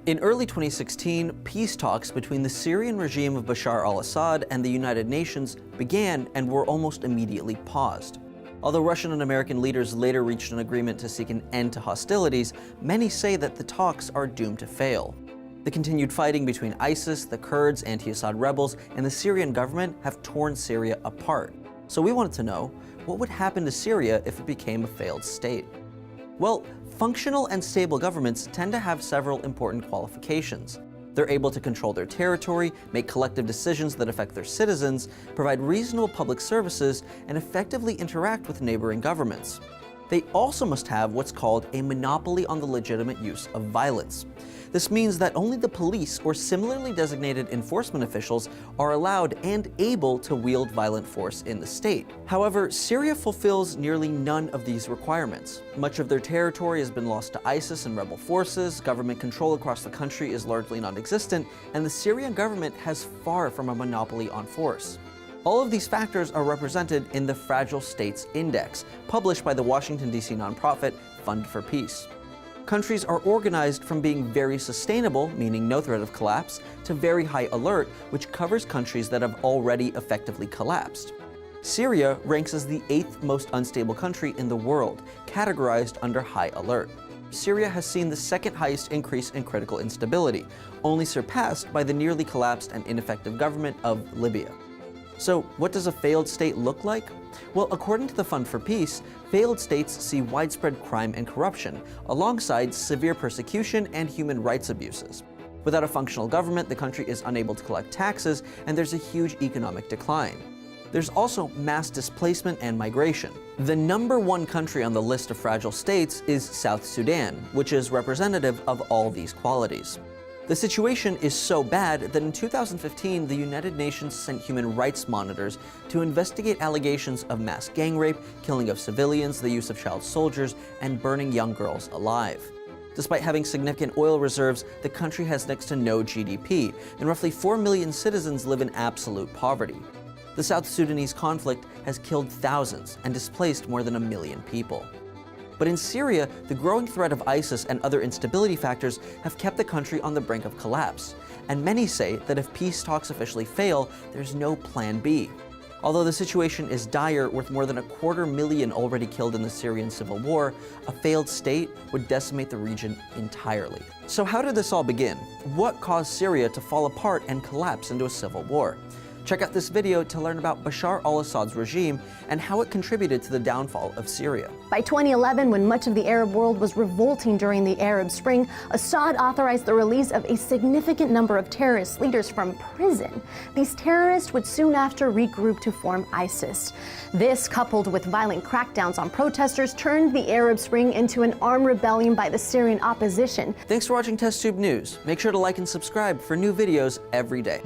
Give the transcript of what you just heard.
In early 2016, peace talks between the Syrian regime of Bashar al-Assad and the United Nations began and were almost immediately paused. Although Russian and American leaders later reached an agreement to seek an end to hostilities, many say that the talks are doomed to fail. The continued fighting between ISIS, the Kurds, anti-Assad rebels, and the Syrian government have torn Syria apart. So we wanted to know, what would happen to Syria if it became a failed state? Well, functional and stable governments tend to have several important qualifications. They're able to control their territory, make collective decisions that affect their citizens, provide reasonable public services, and effectively interact with neighboring governments. They also must have what's called a monopoly on the legitimate use of violence. This means that only the police or similarly designated enforcement officials are allowed and able to wield violent force in the state. However, Syria fulfills nearly none of these requirements. Much of their territory has been lost to ISIS and rebel forces, government control across the country is largely non-existent, and the Syrian government has far from a monopoly on force. All of these factors are represented in the Fragile States Index, published by the Washington, D.C. nonprofit Fund for Peace. Countries are organized from being very sustainable, meaning no threat of collapse, to very high alert, which covers countries that have already effectively collapsed. Syria ranks as the 8th most unstable country in the world, categorized under high alert. Syria has seen the second highest increase in critical instability, only surpassed by the nearly collapsed and ineffective government of Libya. So, what does a failed state look like? Well, according to the Fund for Peace, failed states see widespread crime and corruption, alongside severe persecution and human rights abuses. Without a functional government, the country is unable to collect taxes, and there's a huge economic decline. There's also mass displacement and migration. The #1 country on the list of fragile states is South Sudan, which is representative of all these qualities. The situation is so bad that in 2015, the United Nations sent human rights monitors to investigate allegations of mass gang rape, killing of civilians, the use of child soldiers, and burning young girls alive. Despite having significant oil reserves, the country has next to no GDP, and roughly 4 million citizens live in absolute poverty. The South Sudanese conflict has killed thousands and displaced more than 1 million people. But in Syria, the growing threat of ISIS and other instability factors have kept the country on the brink of collapse. And many say that if peace talks officially fail, there's no plan B. Although the situation is dire, with more than 250,000 already killed in the Syrian civil war, a failed state would decimate the region entirely. So how did this all begin? What caused Syria to fall apart and collapse into a civil war? Check out this video to learn about Bashar al-Assad's regime and how it contributed to the downfall of Syria. By 2011, when much of the Arab world was revolting during the Arab Spring, Assad authorized the release of a significant number of terrorist leaders from prison. These terrorists would soon after regroup to form ISIS. This, coupled with violent crackdowns on protesters, turned the Arab Spring into an armed rebellion by the Syrian opposition. Thanks for watching TestTube News. Make sure to like and subscribe for new videos every day.